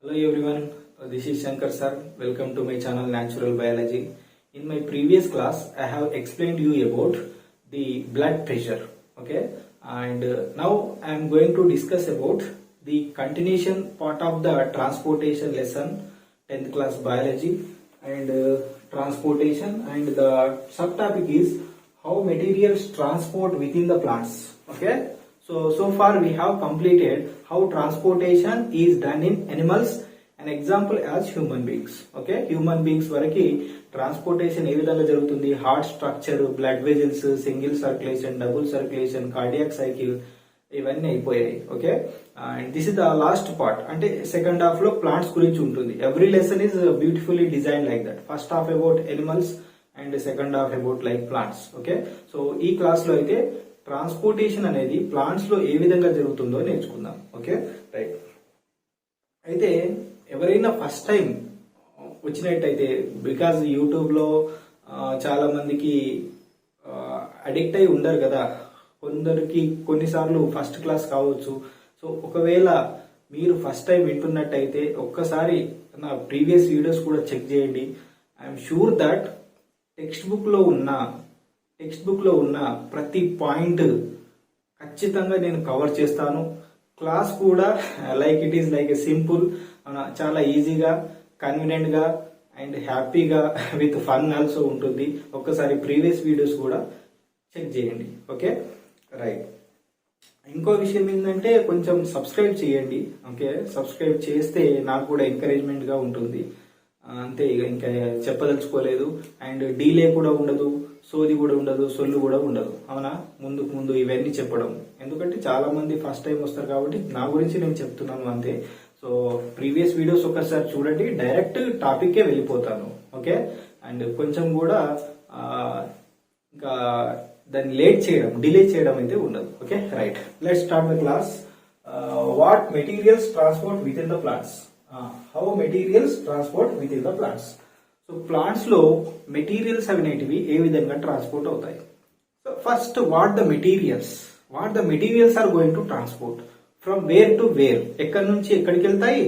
Hello everyone, this is Shankar sir. Welcome to my channel Natural Biology. In my previous class, I have explained you about the blood pressure. Okay, and now I am going to discuss about the continuation part of the transportation lesson, 10th class biology, and transportation. And the subtopic is how materials transport within the plants. Okay. So far we have completed how transportation is done in animals, an example as human beings. Okay, human beings varaki transportation ఏ విధంగా జరుగుతుంది, heart structure, blood vessels, single circulation, double circulation, cardiac cycle ఇవన్నీ అయిపోయాయి. Okay, and this is the last part. అంటే second half లో plants గురించి ఉంటుంది. Every lesson is beautifully design like that. First half about animals and second half about like plants. Okay, so ఈ class లో అయితే transportation అనేది plants లో ఏ విధంగా జరుగుతుందో నేర్చుకుందాం. Okay, right. అయితే ఎవరైనా ఫస్ట్ టైం వచ్చినట్టయితే, బికాజ్ యూట్యూబ్ లో చాలా మందికి అడిక్ట్ అయి ఉండరు కదా, కొందరికి కొన్నిసార్లు ఫస్ట్ క్లాస్ కావచ్చు. సో ఒకవేళ మీరు ఫస్ట్ టైం వింటున్నట్టయితే ఒక్కసారి నా ప్రీవియస్ వీడియోస్ కూడా చెక్ చేయండి. I'm sure that text book లో ఉన్న ప్రతి పాయింట్ ఖచ్చితంగా నేను కవర్ చేస్తాను. క్లాస్ కూడా like it is like a simple, చాలా ఈజీగా, కన్వీనియంట్ గా అండ్ హ్యాపీగా విత్ ఫన్ ఆల్సో ఉంటుంది. ఒక్కసారి ప్రీవియస్ వీడియోస్ కూడా చెక్ చేయండి. Okay, right. ఇంకో విషయం ఏంటంటే కొంచెం సబ్స్క్రైబ్ చేయండి. ఓకే, సబ్స్క్రైబ్ చేస్తే నాకు కూడా ఎంకరేజ్మెంట్ గా ఉంటుంది. అంతే, ఇంకా చెప్పదలుచుకోలేదు. అండ్ డీలే కూడా ఉండదు, సోది కూడా ఉండదు, సొల్లు కూడా ఉండదు. అవునా, ముందు ఇవన్నీ చెప్పడం, ఎందుకంటే చాలా మంది ఫస్ట్ టైం వస్తారు కాబట్టి నా గురించి నేను చెప్తున్నాను అంతే. సో ప్రీవియస్ వీడియోస్ ఒకసారి చూడండి, డైరెక్ట్ టాపిక్కే వెళ్ళిపోతాను. ఓకే, అండ్ కొంచెం కూడా ఇంకా దాన్ని డిలే చేయడం అయితే ఉండదు. Okay, right. Let's start the class. What materials transport within the plants. How materials transport within the plants. So plants లో మెటీరియల్స్ అనేటివి ఏ విధంగా ట్రాన్స్పోర్ట్ అవుతాయి. So first, what the materials are going to transport from where to where. ఎక్కడి నుంచి ఎక్కడికి వెళ్తాయి,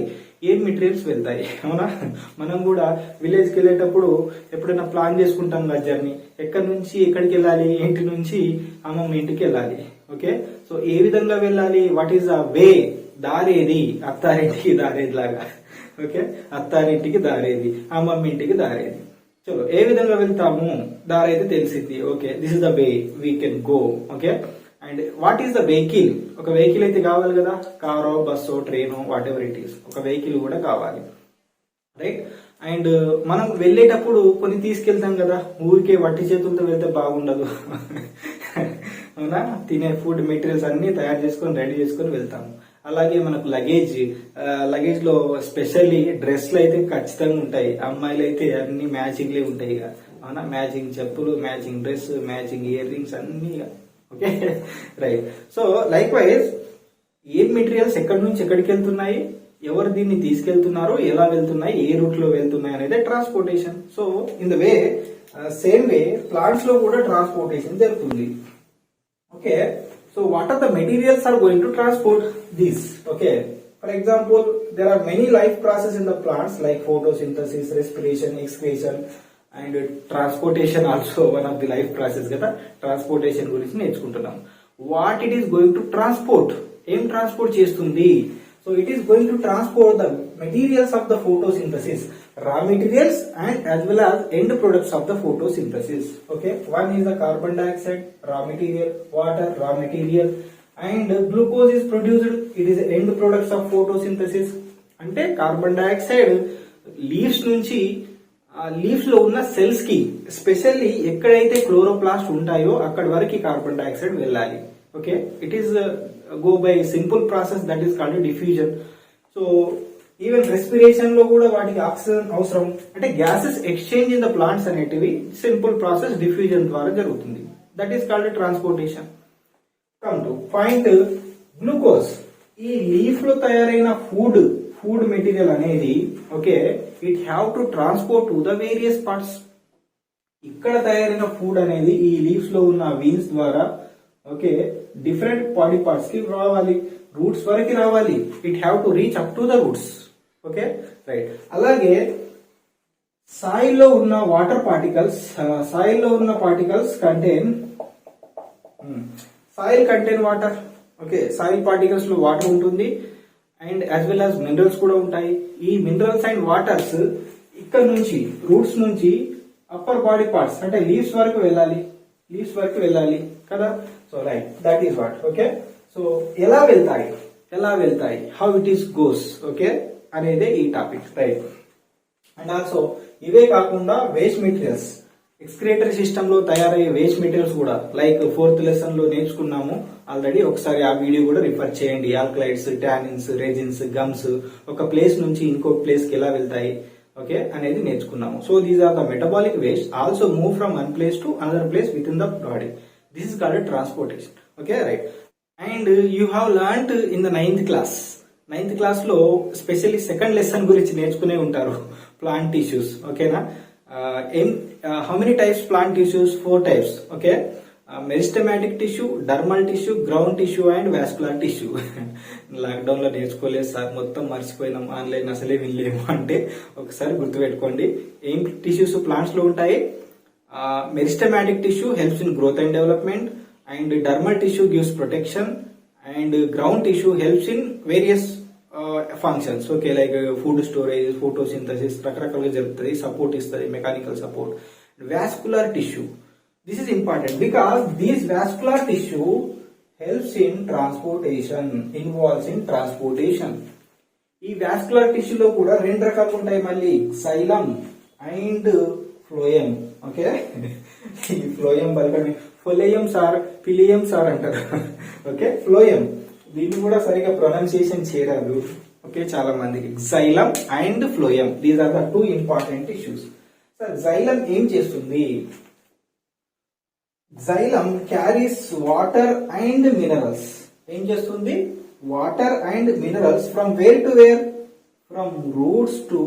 ఏం మెటీరియల్స్ వెళ్తాయి. అవునా, మనం కూడా విలేజ్కి వెళ్ళేటప్పుడు ఎప్పుడైనా ప్లాన్ చేసుకుంటాం కదా జర్నీ, ఎక్కడి నుంచి ఎక్కడికి వెళ్ళాలి, ఇంటి నుంచి అమ్మమ్మ ఇంటికి వెళ్ళాలి. ఓకే, సో ఏ విధంగా వెళ్ళాలి, వాట్ ఈస్ ద వే, దారేది, అత్తారింటికి దారేది లాగా. ఓకే, అత్తారింటికి దారేది, అమ్మమ్మ ఇంటికి దారేది. చలో, ఏ విధంగా వెళ్తాము, దారైతే తెలిసింది. Okay, this is the way we can go. Okay, and what is the vehicle. ఒక వెహికల్ అయితే కావాలి కదా, కారో, బస్సో, ట్రైనో, వాట్ ఎవర్ ఇట్ ఈస్, ఒక వెహికల్ కూడా కావాలి. రైట్. అండ్ మనం వెళ్ళేటప్పుడు కొన్ని తీసుకెళ్తాం కదా, ఊరికే వట్టి చేతులతో వెళ్తే బాగుండదు. అవునా, తినే ఫుడ్ మెటీరియల్స్ అన్ని తయారు చేసుకొని రెడీ చేసుకొని వెళ్తాము. అలాగే మనకు లగేజ్ లో స్పెషల్లీ డ్రెస్లు అయితే ఖచ్చితంగా ఉంటాయి. అమ్మాయిలు అయితే అన్ని మ్యాచింగ్లే ఉంటాయి ఇక. అవునా, మ్యాచింగ్ చెప్పులు, matching dress, matching earrings అన్ని. Okay, right. So likewise ఏ మెటీరియల్స్ ఎక్కడి నుంచి ఎక్కడికి వెళ్తున్నాయి, ఎవరు దీన్ని తీసుకెళ్తున్నారు, ఎలా వెళ్తున్నాయి, ఏ రూట్ లో వెళ్తున్నాయి అనేది transportation. So in the way same way plants లో కూడా ట్రాన్స్పోర్టేషన్ జరుగుతుంది. Okay, so what are the materials are going to transport these. Okay, for example, there are many life processes in the plants like photosynthesis, respiration, excretion and transportation also one of the life process కదా. Transportation గురించి నేర్చుకుంటున్నాం. What it is going to transport, ఏం transport చేస్తుంది. So it is going to transport the materials of the photosynthesis, raw materials and as well as end products of the photosynthesis. Okay, one is the carbon dioxide, raw material, water, raw material, and glucose is produced, it is end products of photosynthesis. అంటే carbon dioxide leaves నుంచి, leaves లో ఉన్న cells కి, specially ఎక్కడైతే chloroplast ఉంటాయో అక్కడి వరకు carbon dioxide వెళ్ళాలి. Okay, it is go by simple process that is called diffusion. So even respiration లో కూడా వాటికి ఆక్సిజన్ అవసరం. అంటే gases exchange in the plants అనేటివి సింపుల్ ప్రాసెస్ డిఫ్యూజన్ ద్వారా జరుగుతుంది. That is called transportation. Come to point, glucose. ఈ leaf లో తయారైన ఫుడ్ మెటీరియల్ అనేది, okay, it have to transport to the various parts. ఇక్కడ తయారైన ఫుడ్ అనేది ఈ లీవ్స్ లో ఉన్న వీన్స్ ద్వారా, ఓకే, డిఫరెంట్ బాడీ పార్ట్స్ కి రావాలి, రూట్స్ వరకు రావాలి. It have to reach up to the roots. Okay right. అలాగే సాయిల్లో ఉన్న water particles, contain soil contain water. Okay, soil particles లో వాటర్ ఉంటుంది and as well as minerals కూడా ఉంటాయి. ఈ మినరల్స్ అండ్ వాటర్స్ ఇక్కడ నుంచి రూట్స్ నుంచి అప్పర్ బాడీ పార్ట్స్ అంటే లీవ్స్ వరకు వెళ్ళాలి కదా. So right, that is what. Okay, so ఎలా వెళ్తాయి, how it is goes, okay అనేదే ఈ టాపిక్, రైట్. అండ్ ఆల్సో ఇవే కాకుండా వేస్ట్ మెటీరియల్స్, ఎక్స్క్రియేటరీ సిస్టమ్ లో తయారయ్యే వేస్ట్ మెటీరియల్స్ కూడా లైక్ 4th లెసన్ లో నేర్చుకున్నాము ఆల్రెడీ. ఒకసారి ఆ వీడియో కూడా రిఫర్ చేయండి. ఆల్కలైడ్స్, టానిన్స్, రెజిన్స్, గమ్స్ ఒక ప్లేస్ నుంచి ఇంకొక ప్లేస్ కి ఎలా వెళ్తాయి, ఓకే అనేది నేర్చుకున్నాము. So these are the metabolic waste also move from one place to another place within the body. This is called transportation. Okay right. And you have learned in the 9th class లో specially 2nd lesson గురించి నేర్చుకునే ఉంటారు, plant tissues. ఓకేనా? How many types plant tissues? 4 types. Okay, meristematic tissue, డర్మల్ tissue, ground tissue and vascular tissue. Lockdown లో నేర్చుకోలేదు sir, మొత్తం మర్చిపోయినాం, online అసలే వినలేము అంటే ఒకసారి గుర్తుపెట్టుకోండి. ఏం టిష్యూస్ ప్లాంట్స్ లో ఉంటాయి? Meristematic tissue helps in growth and development, and డర్మల్ tissue gives protection, and ground tissue helps in various functions. Okay, like food storage, photosynthesis రకరకాలుగా జరుగుతుంది, సపోర్ట్ ఇస్తుంది, mechanical support. Vascular tissue, this is important because this vascular tissue helps in transportation, involves in transportation. ఈ vascular టిష్యూలో కూడా 2 రకాలు ఉంటాయి మళ్ళీ, xylem and phloem. Okay, ఈ ఫ్లోయం పలకండి, ఫిలియం సార్ అంటారు. ఓకే, ఫ్లోయం, దీన్ని కూడా సరిగా ప్రొనౌన్సియేషన్ చేయరాదు. ఓకే, చాలా మందికి. xylem and phloem, these are the 2 important issues. Sir xylem ఏం చేస్తుంది? xylem carries water and minerals. ఏం చేస్తుంది? Water and minerals from where to where? From roots to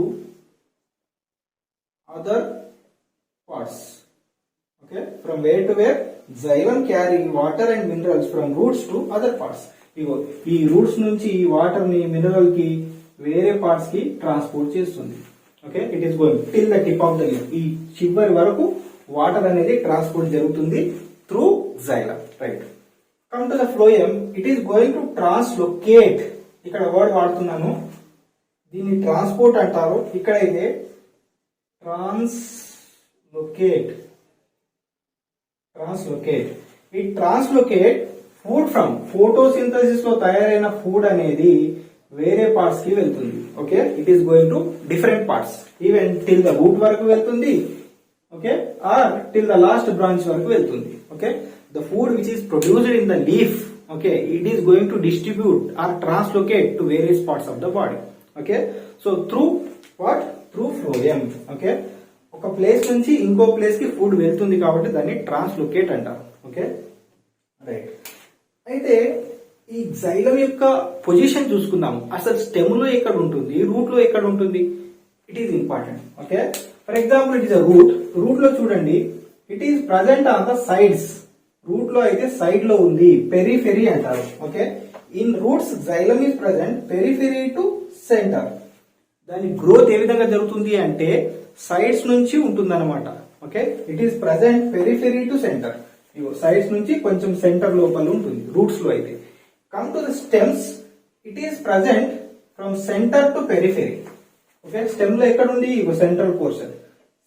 other parts. Okay, from where to where? Xylem carry water and minerals from roots to other parts. ఈ roots నుంచి ఈ water ని mineral కి వేరే parts కి transport చేస్తుంది. Okay, it is going till the tip of the leaf. ఈ చివరి వరకు వాటర్ అనేది ట్రాన్స్పోర్ట్ జరుగుతుంది through xylem, right. Come to the phloem, it is going to translocate. ఇక్కడ వర్డ్ వాడుతున్నాను, దీన్ని ట్రాన్స్పోర్ట్ అంటారు. ఇక్కడైతే ట్రాన్స్లోకేట్. ఈ ట్రాన్స్లోకేట్ ఫుడ్ ఫ్రమ్ ఫోటోసింథసిస్ లో తయారైన ఫుడ్ అనేది వేరే పార్ట్స్ కి వెళ్తుంది. Okay, it is going to different parts, even till the root వరకు వెళ్తుంది. Okay, or till the last branch వరకు వెళ్తుంది. Okay, the food which is produced in the leaf, okay, it is going to distribute or translocate to various parts of the body. Okay, so through what? Through phloem. Okay, ఒక place నుంచి ఇంకో place కి food వెళ్తుంది కాబట్టి దాన్ని translocate అంటారు. Okay right. అయితే ఈ xylem యొక్క పొజిషన్ చూసుకుందాం. అసలు స్టెమ్ లో ఎక్కడ ఉంటుంది, రూట్ లో ఎక్కడ ఉంటుంది? It is important. Okay, for example it is a root లో చూడండి, it is present on the sides. Root లో అయితే సైడ్ లో ఉంది, పెరిఫెరీ అంటారు. Okay, in roots xylem is present periphery to centre. దాని గ్రోత్ ఏ విధంగా జరుగుతుంది అంటే సైడ్స్ నుంచి ఉంటుంది అనమాట. Okay, it is present periphery to centre. Sides నుంచి కొంచెం సెంటర్ లోపల ఉంటుంది రూట్స్ లో అయితే. Come to the stems, it is present from centre to periphery. Okay, stem లో ఎక్కడ ఉంది? Central portion.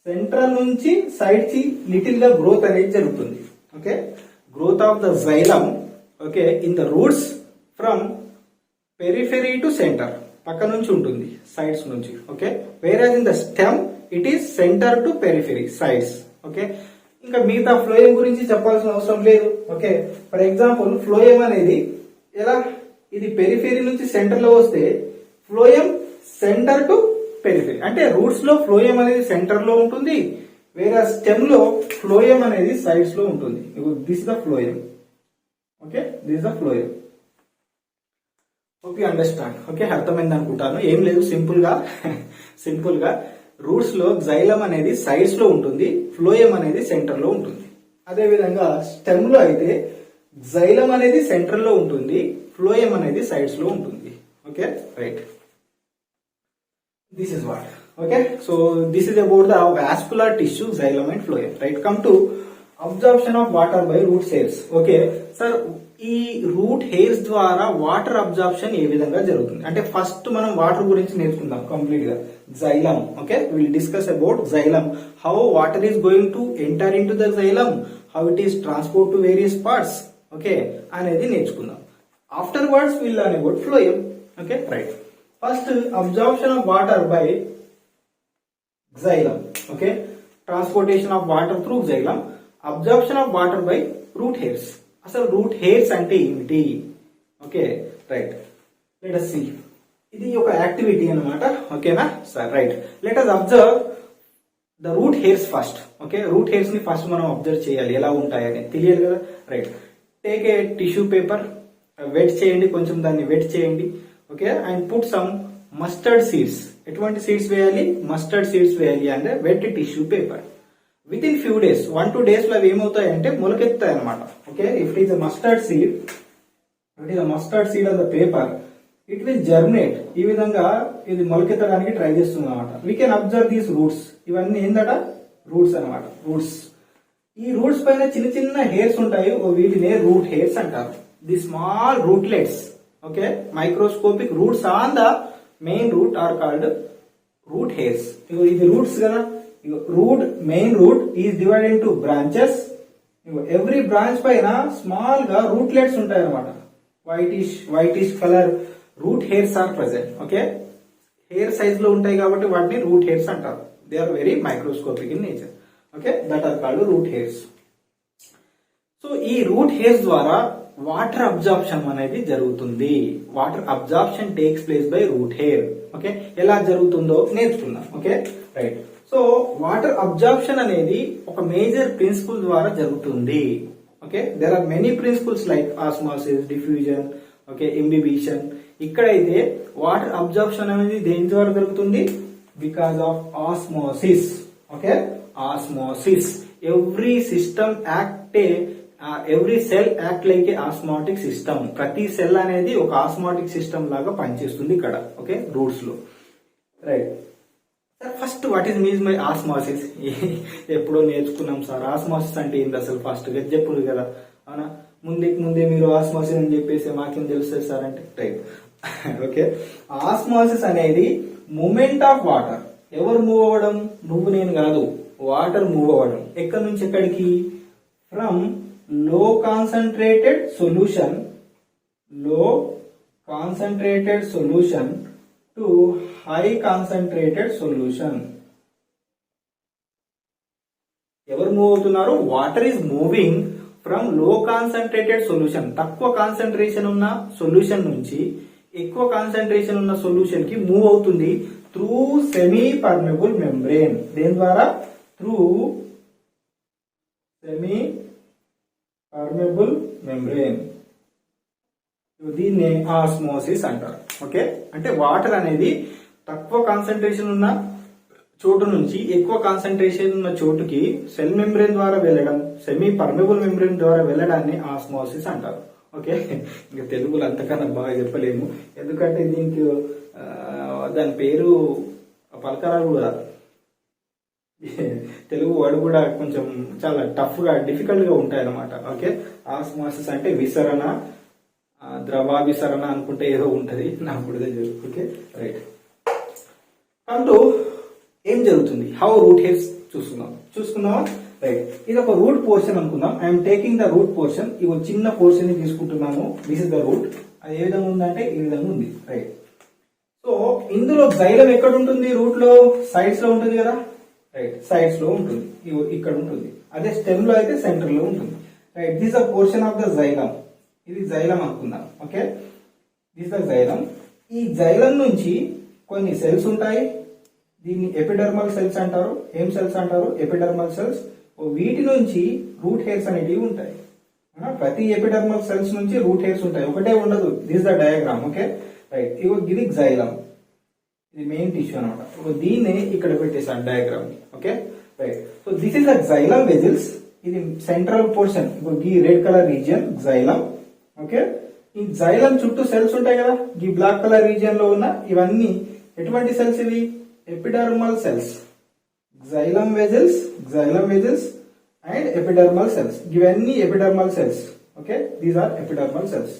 సెంట్రల్ నుంచి సైడ్ కి లిటిల్ గా గ్రోత్ అనేది జరుగుతుంది. Okay, growth of the xylem, okay, in the roots from periphery to centre, పక్క నుంచి ఉంటుంది సైడ్స్ నుంచి. Okay, వేరేజ్ in the stem it is centre to periphery, sides. Okay, ఇంకా మిగతా ఫ్లోయం గురించి చెప్పాల్సిన అవసరం లేదు. ఓకే, ఫర్ ఎగ్జాంపుల్ ఫ్లోయం అనేది ఎలా? ఇది పెరిఫెరీ నుంచి సెంటర్ లో వస్తే ఫ్లోయం సెంటర్ టు పెరిఫెరీ, అంటే రూట్స్ లో ఫ్లోయం అనేది సెంటర్ లో ఉంటుంది, వేరే స్టెమ్ లో ఫ్లోయం అనేది సైడ్స్ లో ఉంటుంది. This the phloem. Okay, this the phloem. Okay, understand. Okay, అర్థమైంది అనుకుంటాను. ఏం లేదు, సింపుల్ గా రూట్స్ లో xylem అనేది సైడ్స్ లో ఉంటుంది, ఫ్లోయం అనేది సెంటర్ లో ఉంటుంది. అదే విధంగా స్టెమ్ లో అయితే xylem అనేది సెంటర్ లో ఉంటుంది, ఫ్లోయం అనేది సైడ్స్ లో ఉంటుంది. Okay right. This is what. Okay, so this is about the vascular tissue, xylem and phloem. Right, come to absorption of water by root hairs. Okay, sir, ఈ root hairs ద్వారా water absorption ఏ విధంగా జరుగుతుంది అంటే first మనం water గురించి నేర్చుకుందాం complete గా. xylem. Okay, we'll discuss about xylem, how water is going to enter into the xylem, how it is transport to various parts. Okay, అనేది నేర్చుకుందాం. Afterwards we'll learn about phloem. Okay, right. First, absorption of water by xylem. Okay, transportation of water through xylem, absorption of water by root hairs. అసలు root hairs అంటే ఏమిటి? Okay, right, let us see. ఇది ఒక activity అన్నమాట. ఓకేనా sir? Right, let us observe the root hairs first. Okay, root hairs ని first మనం observe చేయాలి, ఎలా ఉంటాయని తెలియాలి కదా. Right, take a tissue paper, wet చేయండి, కొంచెం దాన్ని వెట్ చేయండి. Okay, and put some mustard seeds. ఎటువంటి సీడ్స్ వేయాలి? మస్టర్డ్ సీడ్స్ వేయాలి అంటే wet tissue paper. Within few days, 1-2 days లో అవి ఏమవుతాయి అంటే మొలకెత్తాయి అనమాట. Okay, if it is a mustard seed, it is a mustard seed of the paper, it will germinate. ఈ విధంగా ఇది మొలకెత్తడానికి ట్రై చేస్తుంది అనమాట. We can observe these roots. ఇవన్నీ ఏందట? రూట్స్ అనమాట. రూట్స్. ఈ రూట్స్ పైన చిన్న చిన్న హెయిర్స్ ఉంటాయి, వీటినే రూట్ హెయిర్స్ అంటారు. The small rootlets. Okay, microscopic roots on the main root are called root hairs. ఇది రూట్స్ కదా. Root, main root is divided into branches. Every branch పైన స్మాల్ గా రూట్లెట్స్ ఉంటాయి అనమాట. Whitish colour root hairs are present. Okay, hair size లో ఉంటాయి కాబట్టి వాటిని రూట్ హెయిర్స్ అంటారు. They are very microscopic in nature. Okay, that are called root hairs. So ఈ రూట్ హెయిర్స్ ద్వారా వాటర్ అబ్జార్ప్షన్ అనేది జరుగుతుంది. Water absorption takes place by root hair. Okay, ఎలా జరుగుతుందో నేర్చుకుందాం. Okay, right. So water absorption అనేది ఒక మేజర్ ప్రిన్సిపల్ ద్వారా జరుగుతుంది. Okay, there are many principles like osmosis, diffusion, okay, imbibition. ఇక్కడైతే వాటర్ అబ్జార్ప్షన్ అనేది దేని ద్వారా జరుగుతుంది? Because of osmosis. Okay, osmosis. Every system every cell act like a osmotic system. ప్రతి సెల్ అనేది ఒక ఆస్మాటిక్ సిస్టమ్ లాగా పనిచేస్తుంది ఇక్కడ. ఓకే, రూట్స్ లో. Right sir, first what is means by osmosis? ఎప్పుడో నేర్చుకున్నాం సార్. ఆస్మాసిస్ అంటే ఏంటి అసలు? ఫస్ట్ గా చెప్పుడు కదా. అవునా? ముందే మీరు ఆస్మాసిస్ అని చెప్పేసి మాకేం తెలుస్తుంది సార్ అంటే. రైట్. ఓకే, ఆస్మాసిస్ అనేది మూమెంట్ ఆఫ్ వాటర్. ఎవరు మూవ్ అవ్వడం? నువ్వు నేను కాదు, వాటర్ మూవ్ అవ్వడం. ఎక్కడి నుంచి ఎక్కడికి? ఫ్రమ్ లో concentrated solution to high concentrated solution. ఎవరు మూవ్ అవుతున్నారు? వాటర్ ఈజ్ మూవింగ్ ఫ్రమ్ లో కాన్సన్ట్రేటెడ్ సొల్యూషన్. తక్కువ కాన్సన్ట్రేషన్ ఉన్న సొల్యూషన్ నుంచి ఎక్కువ కాన్సన్ట్రేషన్ ఉన్న సొల్యూషన్ కి మూవ్ అవుతుంది త్రూ సెమీ పర్మిబుల్ మెంబ్రేన్. దేని ద్వారా? Through semi permeable membrane. దీన్ని ఆస్మోసిస్ అంటారు. ఓకే, అంటే వాటర్ అనేది తక్కువ కాన్సన్ట్రేషన్ ఉన్న చోటు నుంచి ఎక్కువ కాన్సన్ట్రేషన్ ఉన్న చోటుకి సెల్ మెంబ్రేన్ ద్వారా వెళ్ళడం, సెమీ పర్మిబుల్ మెంబ్రేన్ ద్వారా వెళ్ళడాన్ని ఆస్మోసిస్ అంటారు. ఓకే, ఇంకా తెలుగులో అంతకన్నా బాగా చెప్పలేము, ఎందుకంటే దీనికి దాని పేరు పలకరాలు కూడా తెలుగు వర్డ్ కూడా కొంచెం చాలా టఫ్ గా, డిఫికల్ట్ గా ఉంటాయి అన్నమాట. ఓకే, ఆస్మోసిస్ అంటే విసరణ, ద్రవాభిసరణ అనుకుంటే ఏదో ఉంటది, నాకు కూడా తెలియదు. Okay, right. అంటూ ఏం జరుగుతుంది? హౌ రూట్ హెయిర్స్ చూసుకుందామా? రైట్, ఇది ఒక రూట్ పోర్షన్ అనుకుందాం. I'm taking the root portion. ఇవి చిన్న పోర్షన్ ని తీసుకుంటున్నాము. This is the root. అది ఏ విధంగా ఉందంటే ఈ విధంగా ఉంది. రైట్. సో ఇందులో xylem ఎక్కడ ఉంటుంది? రూట్ లో సైడ్స్ లో ఉంటుంది కదా. రైట్, సైడ్స్ లో ఉంటుంది, ఇక్కడ ఉంటుంది. అదే స్టెమ్ లో అయితే సెంటర్ లో ఉంటుంది. Right, this the portion of the xylem. ఇది xylem అనుకుందాం. Okay, this the xylem. ఈ xylem నుంచి కొన్ని సెల్స్ ఉంటాయి. దీన్ని ఎపిడర్మల్ సెల్స్ అంటారు. ఏం సెల్స్ అంటారు? Epidermal cells. వీటి నుంచి రూట్ హెయిర్స్ అనేటివి ఉంటాయి. ప్రతి ఎపిడర్మల్ సెల్స్ నుంచి రూట్ హెయిర్స్ ఉంటాయి, ఒకటే ఉండదు. This the diagram. Okay, right. ఇది xylem, ఇది మెయిన్ టిష్యూ అనమాట. దీన్ని ఇక్కడ పెట్టేసాను diagram. Okay, right. So this is the xylem vessels. ఇది సెంట్రల్ పోర్షన్. ఈ red colour region xylem. Okay, ఈ xylem చుట్టూ సెల్స్ ఉంటాయి కదా. ఈ బ్లాక్ కలర్ రీజియన్ లో ఉన్న ఇవన్నీ ఎటువంటి సెల్స్? ఇవి epidermal cells, xylem vessels and epidermal cells. ఇవన్నీ epidermal cells. Okay, these are epidermal cells.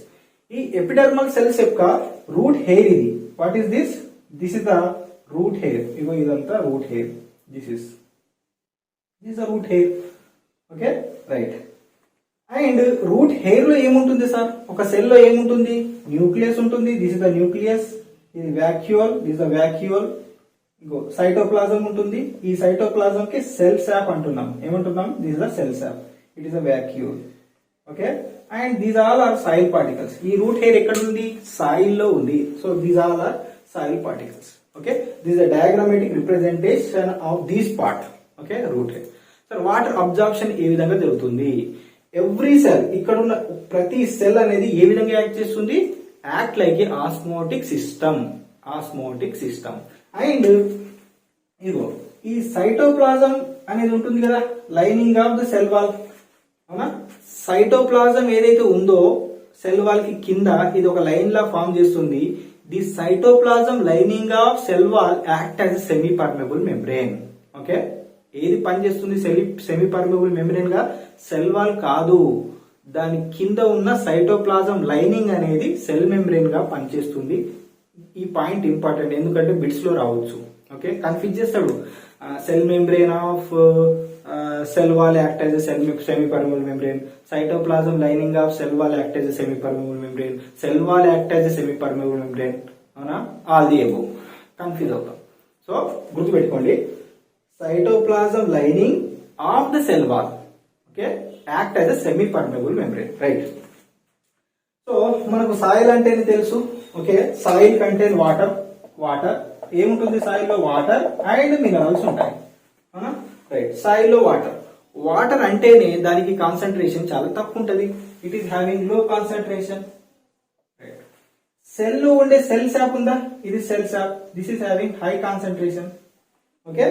ఈ epidermal cells యొక్క root hair ఇది. What is this? This is the root hair. ఇగో ఇదంతా root hair. This is the root hair. Okay, right. And root hair లో ఏముంటుంది సార్? ఒక cell లో ఏముంటుంది? న్యూక్లియస్ ఉంటుంది. This is the nucleus. ఇది వ్యాక్యూల్. This the vacuole. ఇంకో సైటోప్లాజం ఉంటుంది. ఈ సైటోప్లాజం కి సెల్ సాప్ అంటున్నాం. ఏమంటున్నాం? This is the cell sap. It is the vacuole. Okay, and these all are soil particles. ఈ రూట్ హెయిర్ ఎక్కడ ఉంది? సాయిల్ లో ఉంది. So these all are soil particles. Okay, this the diagrammatic representation of this part. Okay, root hair. Sir water absorption ఏ విధంగా జరుగుతుంది? Every cell, ఇక్కడ ఉన్న ప్రతి సెల్ అనేది ఏ విధంగా యాక్ట్ చేస్తుంది? Act like A osmotic system. And ఇదిగో ఈ సైటోప్లాజం అనేది ఉంటుంది కదా, lining of the cell wall. అవునా? సైటోప్లాజం ఏదైతే ఉందో సెల్ వాల్ కి కింద ఇది ఒక లైన్ లా ఫామ్ చేస్తుంది. The cytoplasm lining of cell wall act as semi permeable membrane. Okay, ఏది పనిచేస్తుంది సెమీ పర్మిబుల్ మెంబ్రేన్ గా? సెల్ వాల్ కాదు, దాని కింద ఉన్న సైటోప్లాజం లైనింగ్ అనేది సెల్ మెంబ్రేన్ గా పనిచేస్తుంది. ఈ పాయింట్ ఇంపార్టెంట్, ఎందుకంటే బిట్స్ లో రావచ్చు. ఓకే, కన్ఫ్యూజ్ చేస్తాడు. Cell membrane of cell wall act as semi permeable membrane, cytoplasm lining of cell wall act as semi permeable membrane, cell wall act as semi permeable membrane. అవునా? All the above. Confuse అవుతాం. So గుర్తుపెట్టుకోండి, cytoplasm lining of the cell wall, okay, act as a semi permeable membrane, right? So మనకు soil అంటేనే తెలుసు. Okay, soil contain water ఏముంటుంది? Soil లో water and minerals ఉంటాయి. అవునా? రైట్. సాయిల్ లో వాటర్ అంటేనే దానికి కాన్సన్ట్రేషన్ చాలా తక్కువ ఉంటుంది. It is having low concentration. Right. Cell లో ఉండే సెల్ సాప్ ఉందా? ఇది cell sap. This is having high concentration. Okay,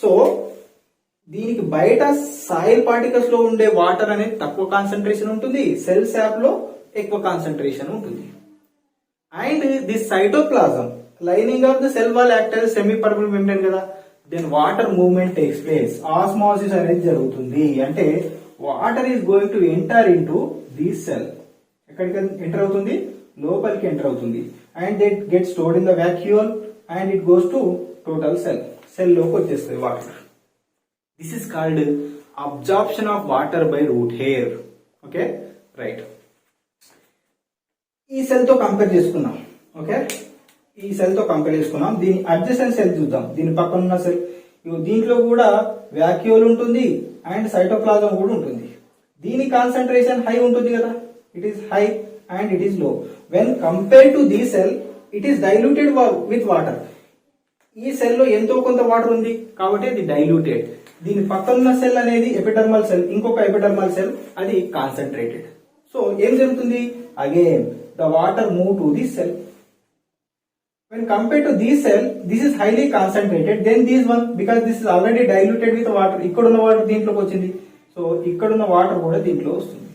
so దీనికి బయట సాయిల్ పార్టికల్స్ లో ఉండే వాటర్ అనేది తక్కువ కాన్సన్ట్రేషన్ ఉంటుంది, సెల్ సాప్ లో ఎక్కువ కాన్సన్ట్రేషన్ ఉంటుంది. And this cytoplasm lining of the cell wall act as semi permeable membrane కదా, then water movement takes place. Osmosis అనేది జరుగుతుంది. అంటే water is going to enter in to this cell. ఎక్కడికి enter అవుతుంది? లోపలికి ఎంటర్ అవుతుంది. And it get stored in the vacuole and it goes to total cell లోకి వచ్చేస్తుంది water. This is called absorption of water by root hair. Okay, right. ఈ cell తో compare చేసుకున్నాం. Okay, ఈ సెల్ తో కంపేర్ చేసుకున్నాం. దీని అడ్జసెంట్ సెల్ చూద్దాం. దీని పక్కన ఉన్న సెల్, దీంట్లో కూడా వ్యాక్యూల్ ఉంటుంది అండ్ సైటోప్లాజం కూడా ఉంటుంది. దీని కాన్సన్ట్రేషన్ హై ఉంటుంది కదా, it is high and it is low. When compare to the cell, it is diluted with water. ఈ సెల్ లో ఎంతో కొంత వాటర్ ఉంది కాబట్టి అది డైల్యూటెడ్. దీని పక్కన సెల్ అనేది ఎపిడర్మల్ సెల్, ఇంకొక ఎపిడర్మల్ సెల్, అది కాన్సన్ట్రేటెడ్. సో ఏం జరుగుతుంది? Again the water move to this cell. When compare to this cell, this is highly concentrated. Then this one, because this is already diluted with water. ఇక్కడున్న water దీంట్లోకి వచ్చింది, so ఇక్కడున్న water కూడా దీంట్లో వస్తుంది.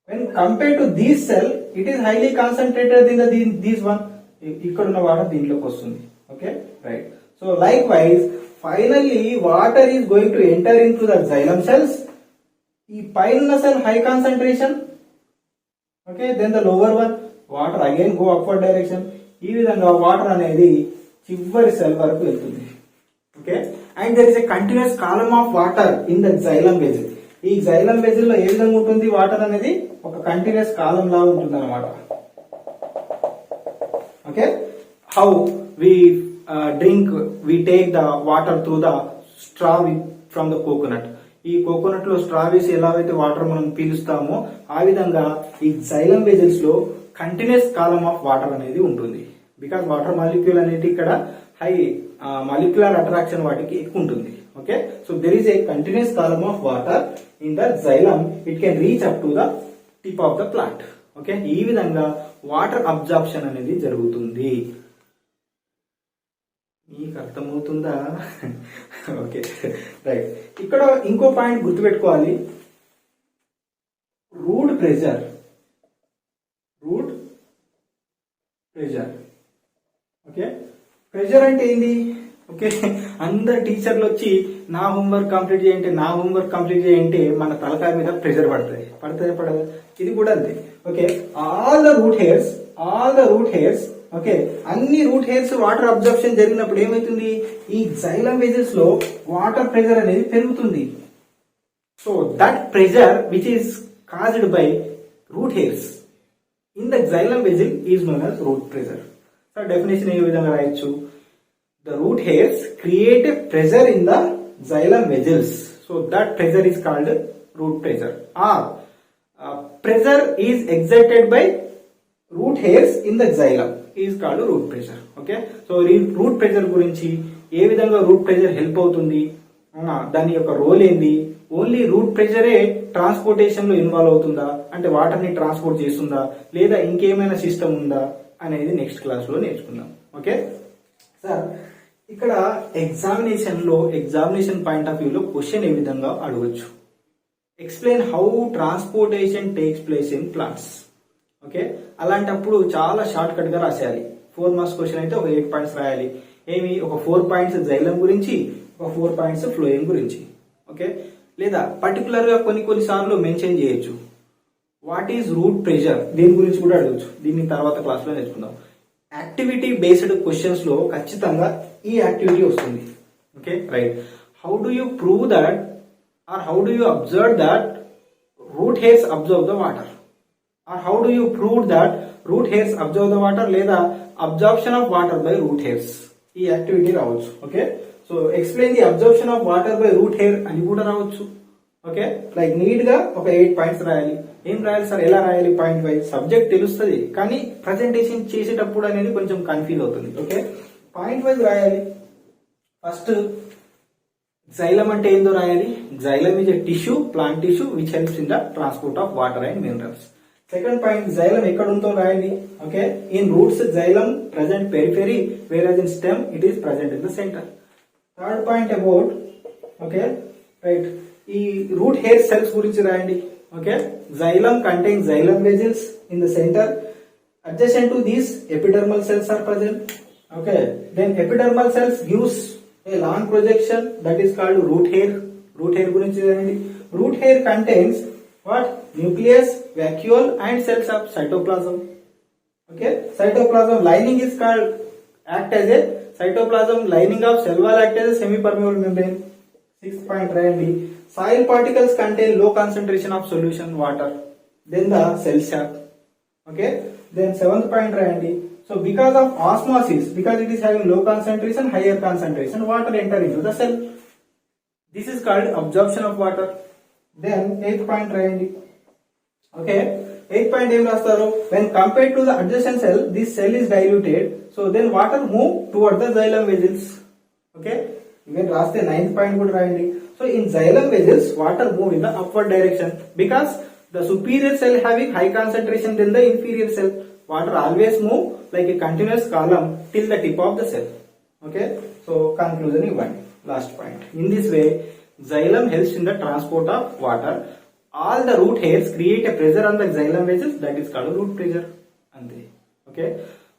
When compare to this cell, it is highly concentrated in this one. ఇక్కడున్న water దీంట్లోకి వస్తుంది. Okay, right. So likewise, finally water is going to enter into the xylem cells. ఈ పైన cell high concentration. Okay, then the lower one, water again go upward direction. ఈ విధంగా water అనేది చివరి cell వరకు వెళ్తుంది. Okay, and there is a continuous column of water in the xylem vessel. ఈ xylem vessel లో ఏ విధంగా ఉంటుంది? వాటర్ అనేది ఒక కంటిన్యూస్ కాలమ్ లాగా ఉంటుంది అన్నమాట. Okay, how we we take the water through the straw from the coconut. ఈ కోకోనట్ లో స్ట్రా వేసి ఎలా అయితే వాటర్ మనం పీలుస్తామో ఆ విధంగా ఈ xylem vessels లో కంటిన్యూస్ కాలమ్ ఆఫ్ వాటర్ అనేది ఉంటుంది. బికాస్ వాటర్ మాలిక్యూల్ అనేది ఇక్కడ హై మాలిక్యులర్ అట్రాక్షన్ వాటికి ఎక్కువ ఉంటుంది. Okay, so there is a continuous column of water in the xylem. It can reach up to the tip of the plant. Okay, ఈ విధంగా water absorption అనేది జరుగుతుంది. మీకు అర్థమవుతుందా? Okay, right. ఇక్కడ ఇంకో పాయింట్ గుర్తుపెట్టుకోవాలి. Root pressure. ఓకే, ప్రెషర్ అంటే ఏంది? ఓకే, అందరు టీచర్లు వచ్చి నా హోంవర్క్ కంప్లీట్ చేయంటే నా హోంవర్క్ కంప్లీట్ చేయంటే మన తలకాయ మీద ప్రెషర్ పడుతుంది పడదు. ఇది కూడా అంతే. Okay, all the root hairs okay, అన్ని రూట్ హెయిర్స్ వాటర్ అబ్జర్ప్షన్ జరిగినప్పుడు ఏమైతుంది, ఈ జైలం వెజల్స్ లో వాటర్ ప్రెషర్ అనేది పెరుగుతుంది. So that pressure which is caused by root hairs in the xylem vessel is known as root pressure. So definition ఏ విధంగా రాయొచ్చు, the root hairs create a pressure in the xylem vessels, so that pressure is called root pressure, or pressure is exerted by root hairs in the xylem is called root pressure. Okay, so root pressure గురించి ఏ విధంగా root pressure help అవుతుంది, దాని యొక్క role ఏంది, only route ప్రెషరే transportation లో involve అవుతుందా, అంటే water ని ట్రాన్స్పోర్ట్ చేస్తుందా, లేదా ఇంకేమైనా సిస్టమ్ ఉందా అనేది నెక్స్ట్ క్లాస్ లో నేర్చుకుందాం. ఓకే సార్, ఇక్కడ ఎగ్జామినేషన్ పాయింట్ ఆఫ్ వ్యూలో క్వశ్చన్ ఏ విధంగా అడగొచ్చు, explain how transportation takes place in plants. Okay, అలాంటప్పుడు చాలా షార్ట్ కట్ గా రాసేయాలి. 4 మార్క్స్ క్వశ్చన్ అయితే ఒక 8 పాయింట్స్ రాయాలి. ఒక 4 పాయింట్స్ జైలం గురించి, ఒక 4 పాయింట్స్ ఫ్లోయం గురించి. ఓకే, లేదా పర్టికులర్ గా కొన్ని సార్లు మెన్షన్ చేయొచ్చు. వాట్ ఈజ్ రూట్ ప్రెషర్, దీని గురించి కూడా అడగచ్చు. దీన్ని తర్వాత క్లాస్ లో నేర్చుకుందాం. యాక్టివిటీ బేస్డ్ క్వశ్చన్స్ లో ఖచ్చితంగా ఈ యాక్టివిటీ వస్తుంది. Okay right, how do you prove that or how do you observe that root hairs observe the water, or how do you prove that root hairs observe the water, లేదా absorption of water by root hairs, ఈ activity రావచ్చు. Okay, so explain the absorption of water by root hair అని కూడా రావచ్చు. Okay, like neat గా ఒక 8 points రాయాలి. ఏం రాయాలి సార్, ఎలా రాయాలి, పాయింట్ వైజ్ సబ్జెక్ట్ తెలుస్తుంది కానీ ప్రజెంటేషన్ చేసేటప్పుడు అనేది కొంచెం కన్ఫ్యూజ్ అవుతుంది. ఓకే, పాయింట్ వైజ్ రాయాలి. ఫస్ట్ xylem అంటే ఏందో రాయాలి. xylem is a tissue, plant tissue which helps in the transport of water and minerals. Second point, xylem ఎక్కడ ఉందో రాయాలి. Okay, in roots xylem present periphery, whereas in stem it is present in the center. Third point about, okay right, ఈ root hair cells గురించి రాయండి. Okay, xylem contains xylem vessels in the center. Adjacent to these epidermal cells are present. Okay, then epidermal cells gives a long projection that is called root hair. Root hair గురించి రాయండి. Root hair contains what? Nucleus, vacuole and cells of cytoplasm. Okay, cytoplasm lining is called act as a cytoplasm lining of cell wall act as a semi-permeable membrane. 6th point రాయండి. Soil particles contain low concentration of solution water. Then the cell sac. Okay. Then 7th point రాయండి. So because of osmosis, because it is having low concentration, higher concentration, water enter into the cell. This is called absorption of water. Then 8th point రాయండి. Okay. 8th point ఏం రాస్తారు? When compared to the adjacent cell, this cell is diluted. So then water move towards the xylem vessels. Okay. Even రాస్తే 9th point కూడా రాయండి. So in xylem vessels, water move in the upward direction because the superior cell having high concentration than the inferior cell. Water always move like a continuous column till the tip of the cell. Okay. So conclusion ఇవ్వండి. Last point. In this way, xylem helps in the transport of water. All the root hairs create a pressure on the xylem vessels that is called root pressure. అంతే. Okay.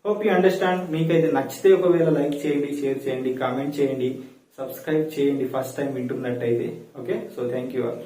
Hope you understand. మీకైతే నచ్చితే ఒకవేళ like చేయండి, share చేయండి, comment చేయండి, subscribe చేయండి first time వింటున్నట్టయితే. Okay, so thank you all.